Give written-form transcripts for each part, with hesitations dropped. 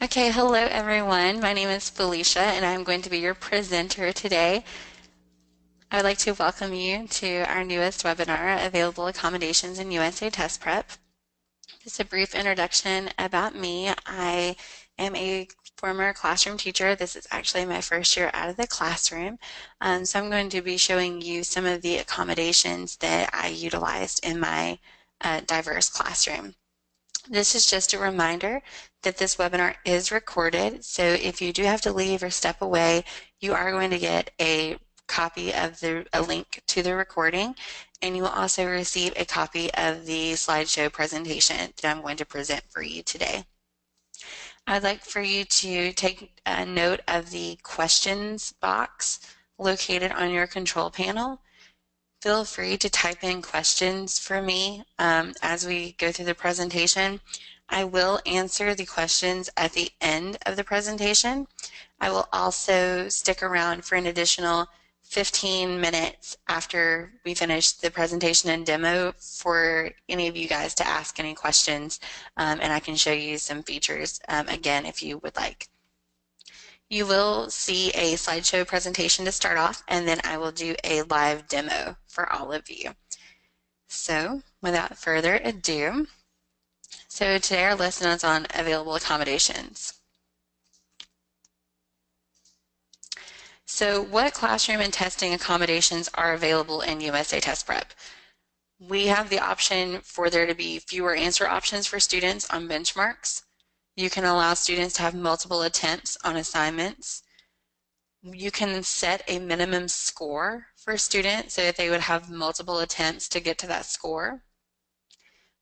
Okay, hello everyone. My name is Felicia and I'm going to be your presenter today. I would like to welcome you to our newest webinar, Available Accommodations in USA Test Prep. Just a brief introduction about me. I am a former classroom teacher. This is actually my first year out of the classroom. So I'm going to be showing you some of the accommodations that I utilized in my diverse classroom. This is just a reminder that this webinar is recorded, so if you do have to leave or step away, you are going to get a copy of a link to the recording, and you will also receive a copy of the slideshow presentation that I'm going to present for you today. I'd like for you to take a note of the questions box located on your control panel. Feel free to type in questions for me as we go through the presentation. I will answer the questions at the end of the presentation. I will also stick around for an additional 15 minutes after we finish the presentation and demo for any of you guys to ask any questions, and I can show you some features again if you would like. You will see a slideshow presentation to start off, and then I will do a live demo for all of you. So without further ado, so today our lesson is on available accommodations. So what classroom and testing accommodations are available in USA Test Prep? We have the option for there to be fewer answer options for students on benchmarks. You can allow students to have multiple attempts on assignments. You can set a minimum score for students so that they would have multiple attempts to get to that score.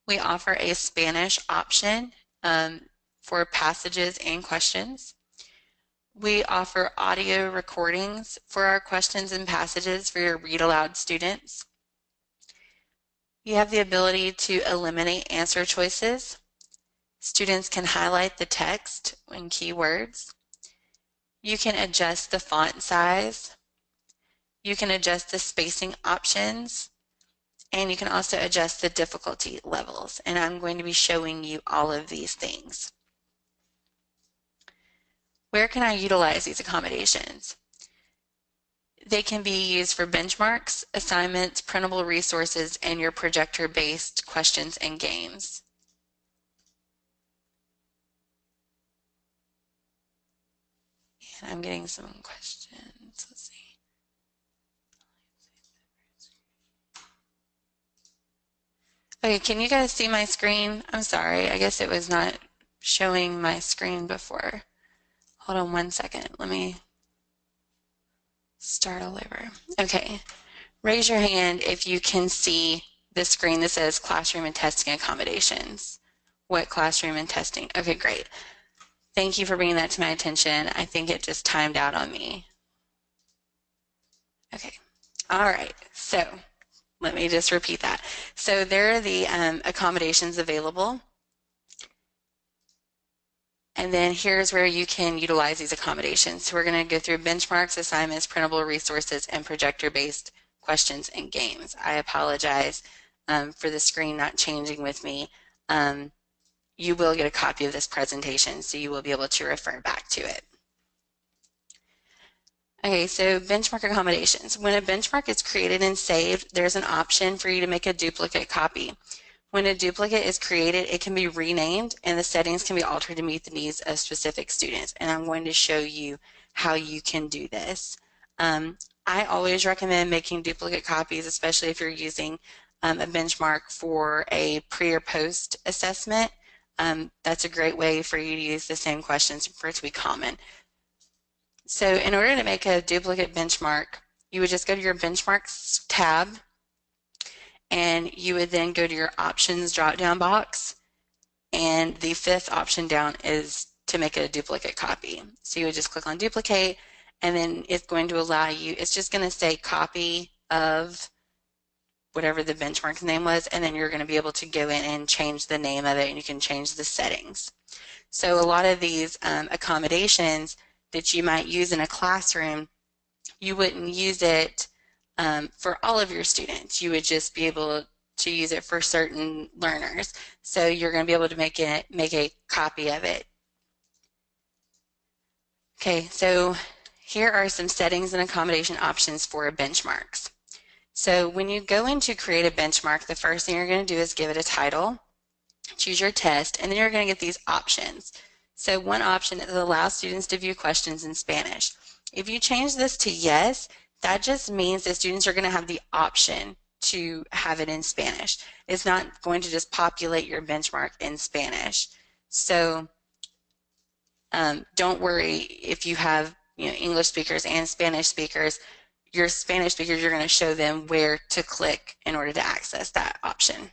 We offer a Spanish option for passages and questions. We offer audio recordings for our questions and passages for your read aloud students. You have the ability to eliminate answer choices. Students can highlight the text and keywords. You can adjust the font size. You can adjust the spacing options, and you can also adjust the difficulty levels. And I'm going to be showing you all of these things. Where can I utilize these accommodations? They can be used for benchmarks, assignments, printable resources, and your projector-based questions and games. And I'm getting some questions. Let's see. Okay, can you guys see my screen? I'm sorry, I guess it was not showing my screen before. Hold on one second. Let me start all over. Okay, raise your hand if you can see the screen that says classroom and testing accommodations. What classroom and testing? Okay, great. Thank you for bringing that to my attention. I think it just timed out on me. Okay, all right, so let me just repeat that. So there are the accommodations available. And then here's where you can utilize these accommodations. So we're going to go through benchmarks, assignments, printable resources, and projector-based questions and games. I apologize for the screen not changing with me. You will get a copy of this presentation, so you will be able to refer back to it. Okay, so benchmark accommodations. When a benchmark is created and saved, there's an option for you to make a duplicate copy. When a duplicate is created, it can be renamed and the settings can be altered to meet the needs of specific students. And I'm going to show you how you can do this. I always recommend making duplicate copies, especially if you're using a benchmark for a pre or post assessment. That's a great way for you to use the same questions for it to be common. So in order to make a duplicate benchmark, you would just go to your benchmarks tab, and you would then go to your options drop-down box, and the fifth option down is to make a duplicate copy. So you would just click on duplicate, and then it's going to allow you, it's just going to say copy of whatever the benchmark name was, and then you're going to be able to go in and change the name of it, and you can change the settings. So a lot of these accommodations that you might use in a classroom, you wouldn't use it for all of your students. You would just be able to use it for certain learners. So you're going to be able to make a copy of it Okay, so here are some settings and accommodation options for benchmarks. So when you go in to create a benchmark, the first thing you're going to do is give it a title, choose your test, and then you're going to get these options. So one option is allow students to view questions in Spanish. If you change this to yes, that just means that students are going to have the option to have it in Spanish. It's not going to just populate your benchmark in Spanish. So don't worry if you have English speakers and Spanish speakers. Your Spanish speakers, you're going to show them where to click in order to access that option.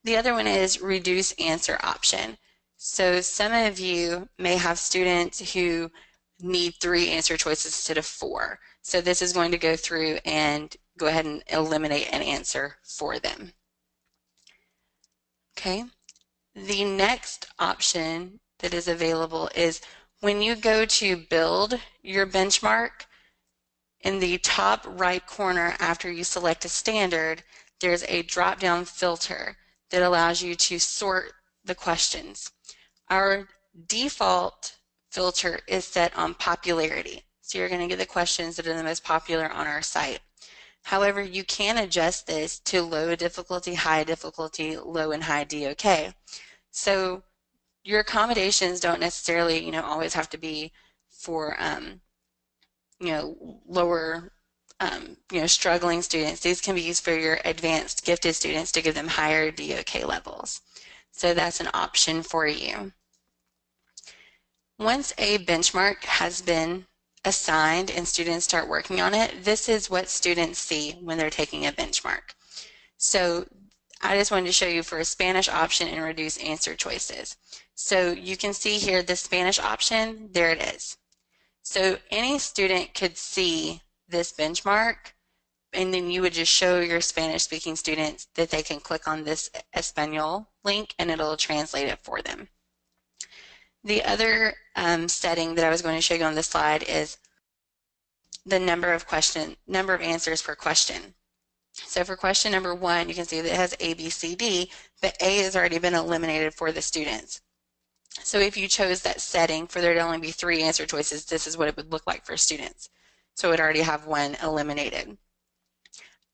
The other one is reduce answer option. So some of you may have students who need 3 answer choices instead of 4. So this is going to go through and go ahead and eliminate an answer for them. Okay. The next option that is available is when you go to build your benchmark, in the top right corner after you select a standard, there's a drop-down filter that allows you to sort the questions. Our default filter is set on popularity. So you're going to get the questions that are the most popular on our site. However, you can adjust this to low difficulty, high difficulty, low and high DOK. So your accommodations don't necessarily, always have to be for, lower, struggling students. These can be used for your advanced gifted students to give them higher DOK levels. So that's an option for you. Once a benchmark has been assigned and students start working on it, this is what students see when they're taking a benchmark. So I just wanted to show you for a Spanish option and reduce answer choices. So you can see here the Spanish option, there it is. So any student could see this benchmark, and then you would just show your Spanish speaking students that they can click on this Espanol link and it'll translate it for them. The other setting that I was going to show you on this slide is the number of answers per question. So for question number 1, you can see that it has A, B, C, D, but A has already been eliminated for the students. So if you chose that setting for there to only be 3 answer choices, this is what it would look like for students. So it would already have 1 eliminated.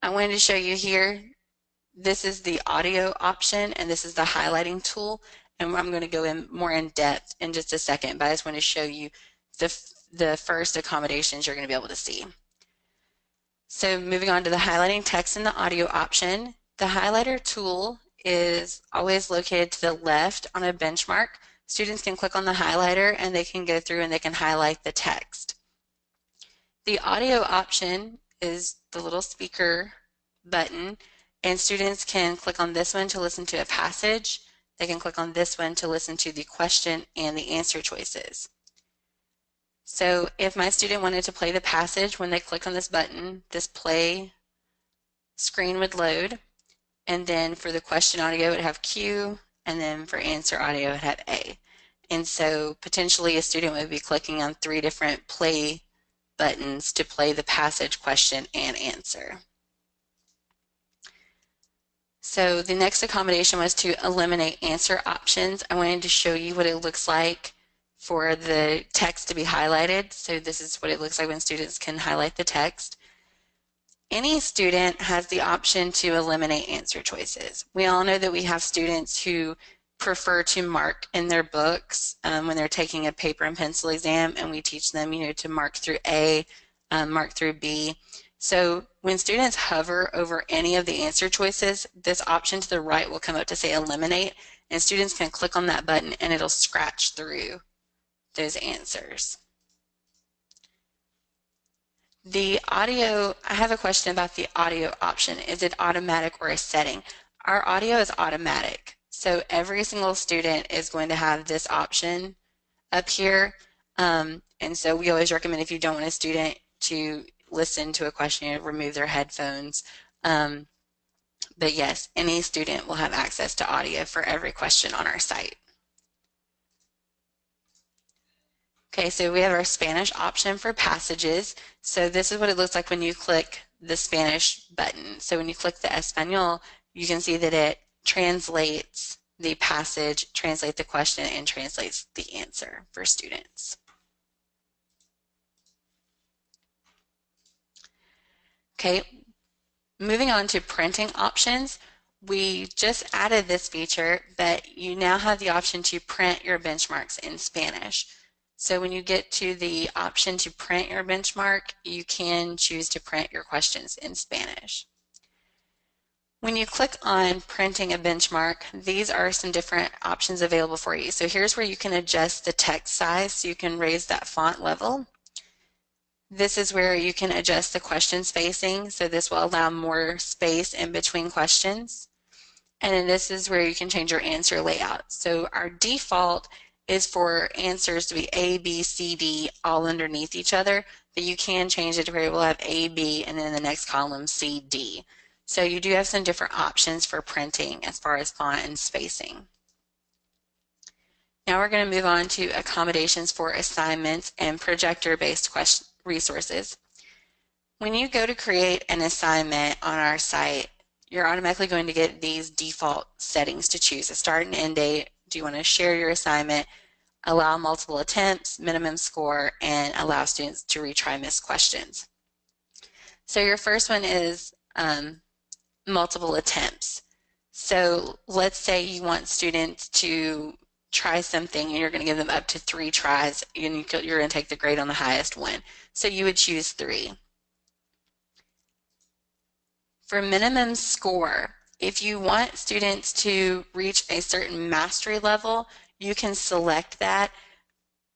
I wanted to show you here, this is the audio option and this is the highlighting tool, and I'm going to go in more in depth in just a second, but I just want to show you the first accommodations you're going to be able to see. So moving on to the highlighting text and the audio option, the highlighter tool is always located to the left on a benchmark. Students can click on the highlighter and they can go through and they can highlight the text. The audio option is the little speaker button, and students can click on this one to listen to a passage. They can click on this one to listen to the question and the answer choices. So if my student wanted to play the passage, when they click on this button, this play screen would load, and then for the question audio it would have Q, and then for answer audio it would have A. And so potentially a student would be clicking on 3 different play buttons to play the passage, question, and answer. So the next accommodation was to eliminate answer options. I wanted to show you what it looks like for the text to be highlighted. So this is what it looks like when students can highlight the text. Any student has the option to eliminate answer choices. We all know that we have students who prefer to mark in their books when they're taking a paper and pencil exam, and we teach them, to mark through A, mark through B. So when students hover over any of the answer choices, this option to the right will come up to say eliminate, and students can click on that button and it'll scratch through those answers. The audio, I have a question about the audio option. Is it automatic or a setting? Our audio is automatic. So every single student is going to have this option up here. And so we always recommend if you don't want a student to listen to a question, remove their headphones. But yes, any student will have access to audio for every question on our site. Okay, so we have our Spanish option for passages. So this is what it looks like when you click the Spanish button. So when you click the Espanol, you can see that it translates the passage, translates the question, and translates the answer for students. Okay, moving on to printing options, we just added this feature, but you now have the option to print your benchmarks in Spanish. So when you get to the option to print your benchmark, you can choose to print your questions in Spanish. When you click on printing a benchmark, these are some different options available for you. So here's where you can adjust the text size so you can raise that font level. This is where you can adjust the question spacing, so this will allow more space in between questions. And then this is where you can change your answer layout. So our default is for answers to be A, B, C, D all underneath each other, but you can change it to where we'll have A, B, and then in the next column C, D. So you do have some different options for printing as far as font and spacing. Now we're going to move on to accommodations for assignments and projector-based resources. When you go to create an assignment on our site, you're automatically going to get these default settings to choose: a start and end date. Do you want to share your assignment, allow multiple attempts, minimum score, and allow students to retry missed questions. So your first one is multiple attempts. So let's say you want students to try something and you're going to give them up to 3 tries, and you're going to take the grade on the highest one. So you would choose 3. For minimum score, if you want students to reach a certain mastery level, you can select that,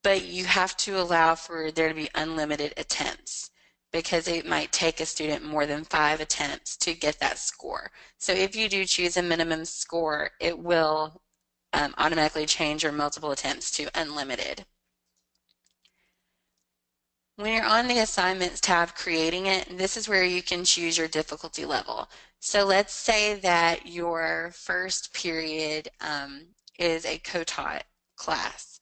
but you have to allow for there to be unlimited attempts, because it might take a student more than 5 attempts to get that score. So if you do choose a minimum score, it will automatically change your multiple attempts to unlimited. When you're on the assignments tab creating it, this is where you can choose your difficulty level. So let's say that your first period is a co-taught class,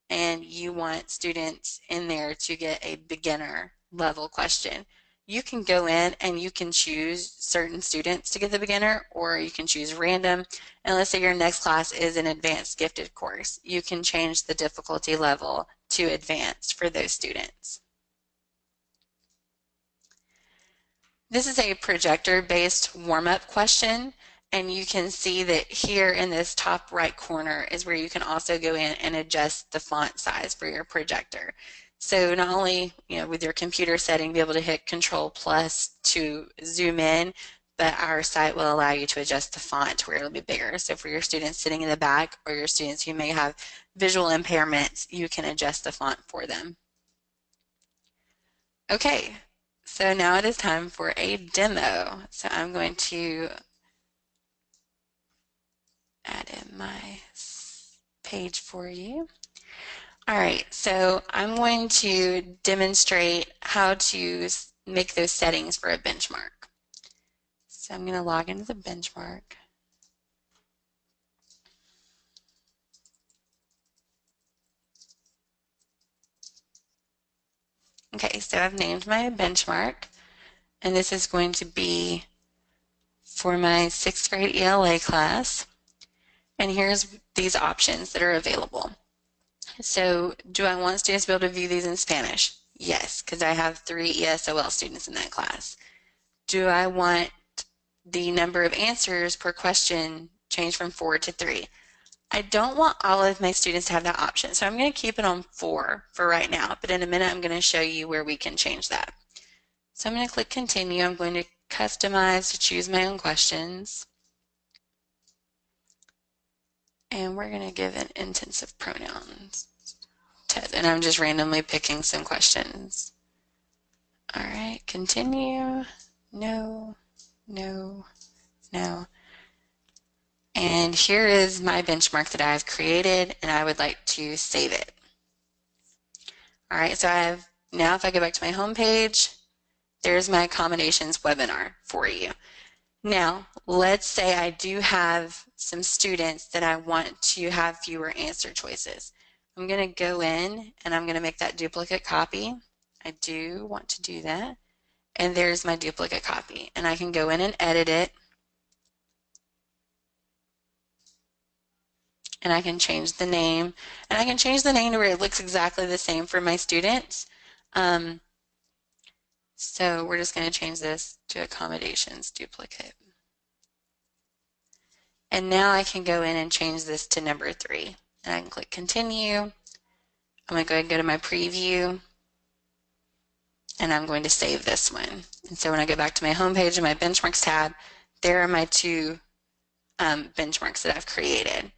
and you want students in there to get a beginner level question. You can go in and you can choose certain students to get the beginner, or you can choose random. And let's say your next class is an advanced gifted course. You can change the difficulty level to advanced for those students. This is a projector-based warm-up question, and you can see that here in this top right corner is where you can also go in and adjust the font size for your projector. So not only, with your computer setting, be able to hit Control+ to zoom in, but our site will allow you to adjust the font to where it'll be bigger. So for your students sitting in the back, or your students who may have visual impairments, you can adjust the font for them. Okay, so now it is time for a demo. So I'm going to add in my page for you. All right, so I'm going to demonstrate how to make those settings for a benchmark. So I'm going to log into the benchmark. Okay, so I've named my benchmark, and this is going to be for my 6th grade ELA class. And here's these options that are available. So do I want students to be able to view these in Spanish? Yes, because I have 3 ESOL students in that class. Do I want the number of answers per question changed from 4 to 3? I don't want all of my students to have that option, so I'm going to keep it on 4 for right now, but in a minute I'm going to show you where we can change that. So I'm going to click continue. I'm going to customize to choose my own questions. And we're going to give an intensive pronouns test, and I'm just randomly picking some questions. All right, continue. No, no, no. And here is my benchmark that I've created, and I would like to save it. All right, so now if I go back to my home page, there's my accommodations webinar for you. Now, let's say I do have some students that I want to have fewer answer choices. I'm going to go in and I'm going to make that duplicate copy. I do want to do that. And there's my duplicate copy. And I can go in and edit it. And I can change the name. And I can change the name to where it looks exactly the same for my students. So we're just going to change this to accommodations duplicate. And now I can go in and change this to number 3. And I can click continue. I'm going to go ahead and go to my preview. And I'm going to save this one. And so when I go back to my home page and my benchmarks tab, there are my 2 benchmarks that I've created.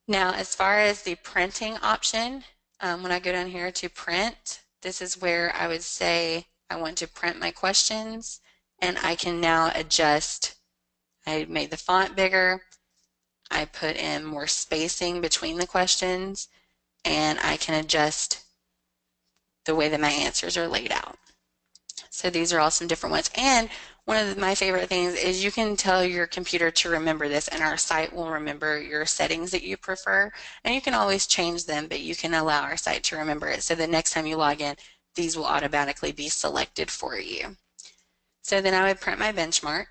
Now, as far as the printing option, when I go down here to print, this is where I would say I want to print my questions, and I can now adjust. I made the font bigger, I put in more spacing between the questions, and I can adjust the way that my answers are laid out. So these are all some different ones. And one of my favorite things is you can tell your computer to remember this, and our site will remember your settings that you prefer. And you can always change them, but you can allow our site to remember it. So the next time you log in, these will automatically be selected for you. So then I would print my benchmark.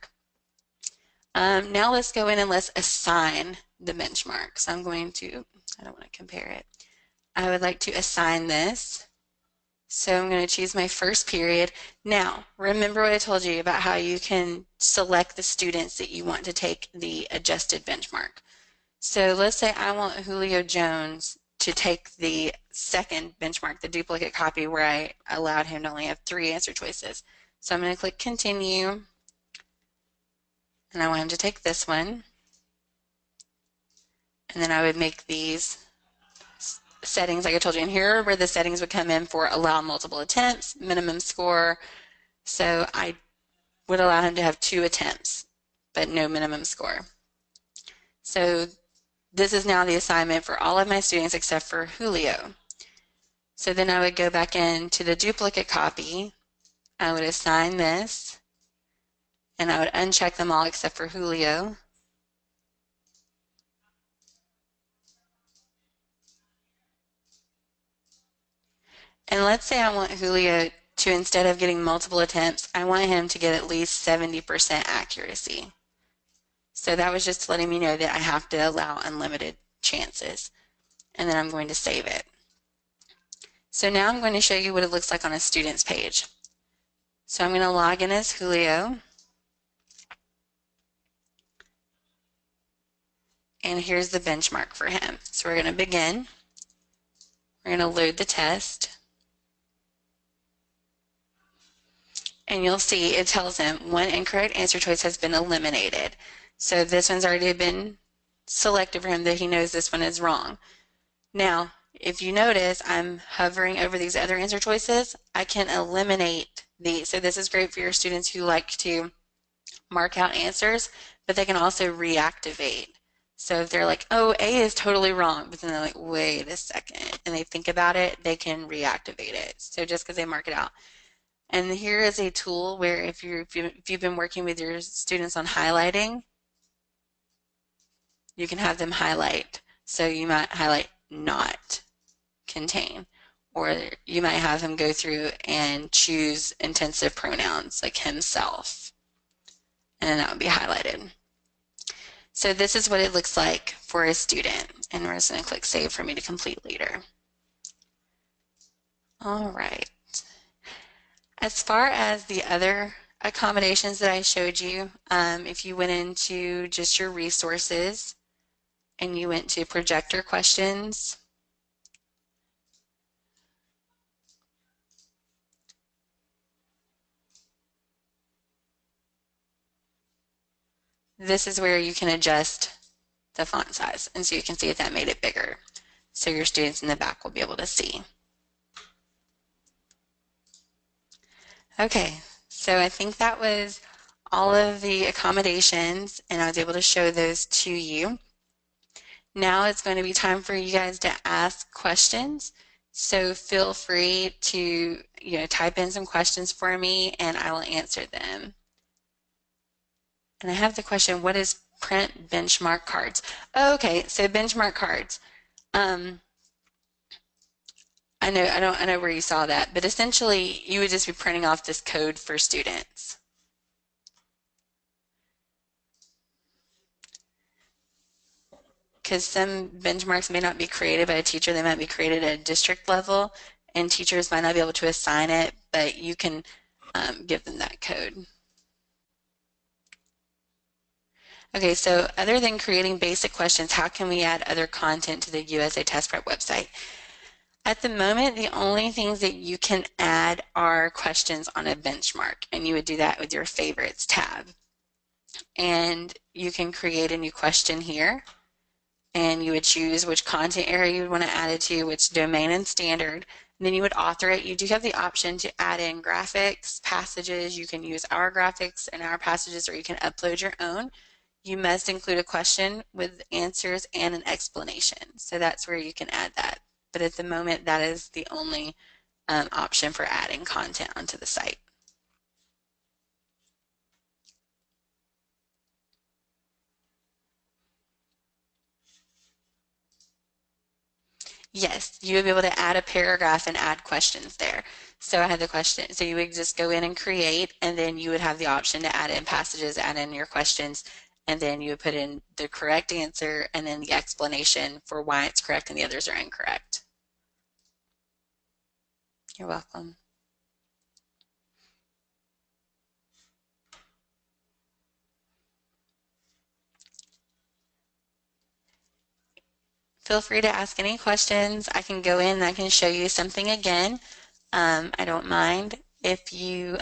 Now let's go in and let's assign the benchmark. So I'm going to, I don't want to compare it. I would like to assign this. So I'm going to choose my first period. Now, remember what I told you about how you can select the students that you want to take the adjusted benchmark. So let's say I want Julio Jones to take the second benchmark, the duplicate copy, where I allowed him to only have 3 answer choices. So I'm going to click continue, and I want him to take this one. And then I would make these settings like I told you, and here are where the settings would come in for allow multiple attempts, minimum score. So I would allow him to have 2 attempts, but no minimum score. So this is now the assignment for all of my students except for Julio. So then I would go back into the duplicate copy, I would assign this, and I would uncheck them all except for Julio. And let's say I want Julio to, instead of getting multiple attempts, I want him to get at least 70% accuracy. So that was just letting me know that I have to allow unlimited chances. And then I'm going to save it. So now I'm going to show you what it looks like on a student's page. So I'm going to log in as Julio. And here's the benchmark for him. So we're going to begin. We're going to load the test. And you'll see it tells him 1 incorrect answer choice has been eliminated. So this one's already been selected for him, that he knows this one is wrong. Now, if you notice, I'm hovering over these other answer choices. I can eliminate these. So this is great for your students who like to mark out answers, but they can also reactivate. So if they're like, oh, A is totally wrong, but then they're like, wait a second, and they think about it, they can reactivate it. So just because they mark it out. And here is a tool where if you've been working with your students on highlighting, you can have them highlight. So you might highlight not contain, or you might have them go through and choose intensive pronouns like himself, and that would be highlighted. So this is what it looks like for a student, and we're just going to click save for me to complete later. All right. As far as the other accommodations that I showed you, if you went into just your resources and you went to projector questions, this is where you can adjust the font size. And so you can see if that made it bigger. So your students in the back will be able to see. Okay, so I think that was all of the accommodations, and I was able to show those to you. Now it's going to be time for you guys to ask questions. So feel free to, type in some questions for me and I will answer them. And I have the question, what is print benchmark cards? Oh, okay, so benchmark cards. I know where you saw that, but essentially you would just be printing off this code for students. Because some benchmarks may not be created by a teacher, they might be created at a district level, and teachers might not be able to assign it, but you can give them that code. Okay, so other than creating basic questions, how can we add other content to the USA Test Prep website? At the moment, the only things that you can add are questions on a benchmark, and you would do that with your favorites tab. And you can create a new question here, and you would choose which content area you would want to add it to, which domain and standard, and then you would author it. You do have the option to add in graphics, passages. You can use our graphics and our passages, or you can upload your own. You must include a question with answers and an explanation. So that's where you can add that. But at the moment, that is the only option for adding content onto the site. Yes, you would be able to add a paragraph and add questions there. So I had the question, so you would just go in and create, and then you would have the option to add in passages, add in your questions, and then you would put in the correct answer and then the explanation for why it's correct and the others are incorrect. You're welcome. Feel free to ask any questions. I can go in and I can show you something again. I don't mind. If you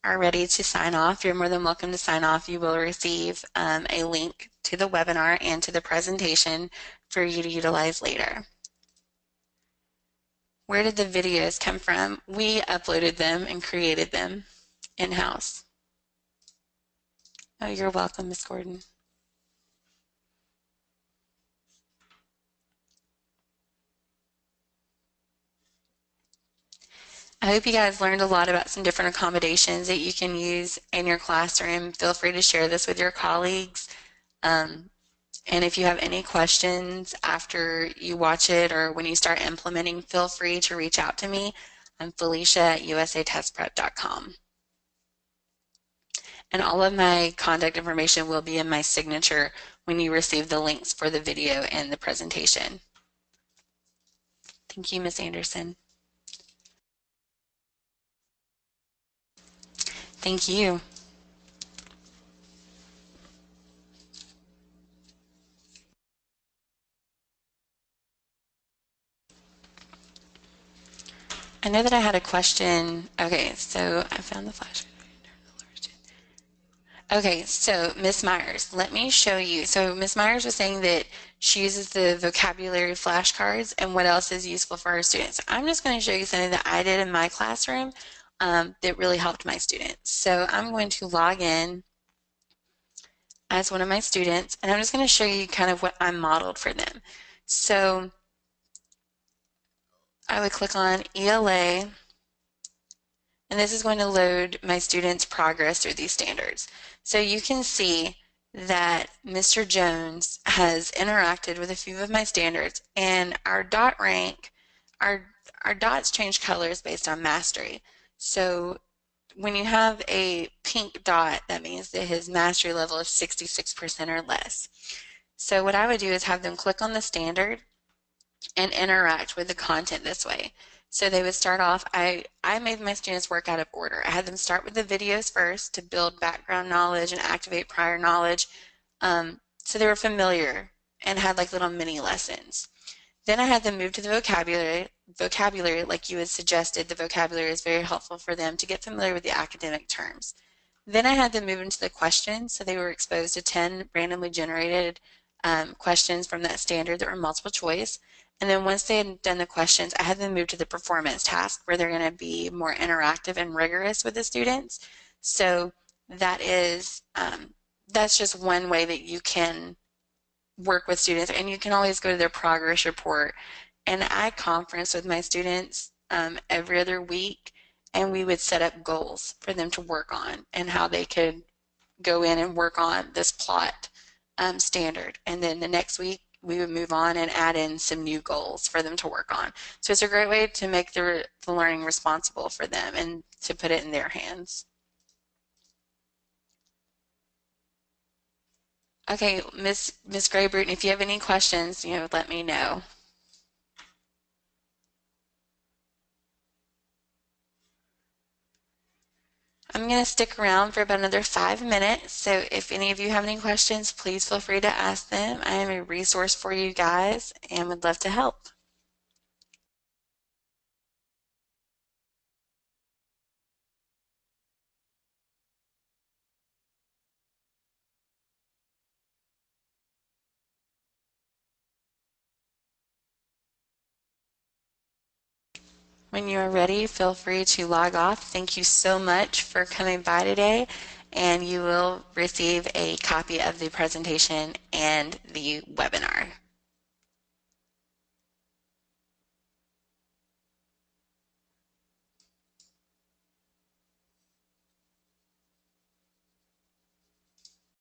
are ready to sign off, you're more than welcome to sign off. You will receive a link to the webinar and to the presentation for you to utilize later. Where did the videos come from? We uploaded them and created them in-house. Oh, you're welcome, Ms. Gordon. I hope you guys learned a lot about some different accommodations that you can use in your classroom. Feel free to share this with your colleagues. And if you have any questions after you watch it or when you start implementing, feel free to reach out to me. I'm Felicia at USATestprep.com. And all of my contact information will be in my signature when you receive the links for the video and the presentation. Thank you, Ms. Anderson. Thank you. I know that I had a question. Okay, so I found the flash. Okay, so Miss Myers, let me show you. So Miss Myers was saying that she uses the vocabulary flashcards and what else is useful for her students. I'm just going to show you something that I did in my classroom that really helped my students. So I'm going to log in as one of my students, and I'm just going to show you kind of what I modeled for them. So I would click on ELA, and this is going to load my students' progress through these standards. So you can see that Mr. Jones has interacted with a few of my standards, and our dot rank, our dots change colors based on mastery. So when you have a pink dot, that means that his mastery level is 66% or less. So what I would do is have them click on the standard and interact with the content this way. So they would start off, I made my students work out of order. I had them start with the videos first to build background knowledge and activate prior knowledge. So they were familiar and had like little mini lessons. Then I had them move to the vocabulary like you had suggested. The vocabulary is very helpful for them to get familiar with the academic terms. Then I had them move into the questions, so they were exposed to 10 randomly generated questions from that standard that were multiple choice. And then once they had done the questions, I had them move to the performance task where they're going to be more interactive and rigorous with the students. So that is, that's just one way that you can work with students, and you can always go to their progress report. And I conference with my students every other week, and we would set up goals for them to work on and how they could go in and work on this plot standard. And then the next week, we would move on and add in some new goals for them to work on. So it's a great way to make the learning responsible for them and to put it in their hands. Okay, Miss Graybrooten, if you have any questions, let me know. I'm going to stick around for about another 5 minutes, so if any of you have any questions, please feel free to ask them. I am a resource for you guys and would love to help. When you are ready, feel free to log off. Thank you so much for coming by today, and you will receive a copy of the presentation and the webinar.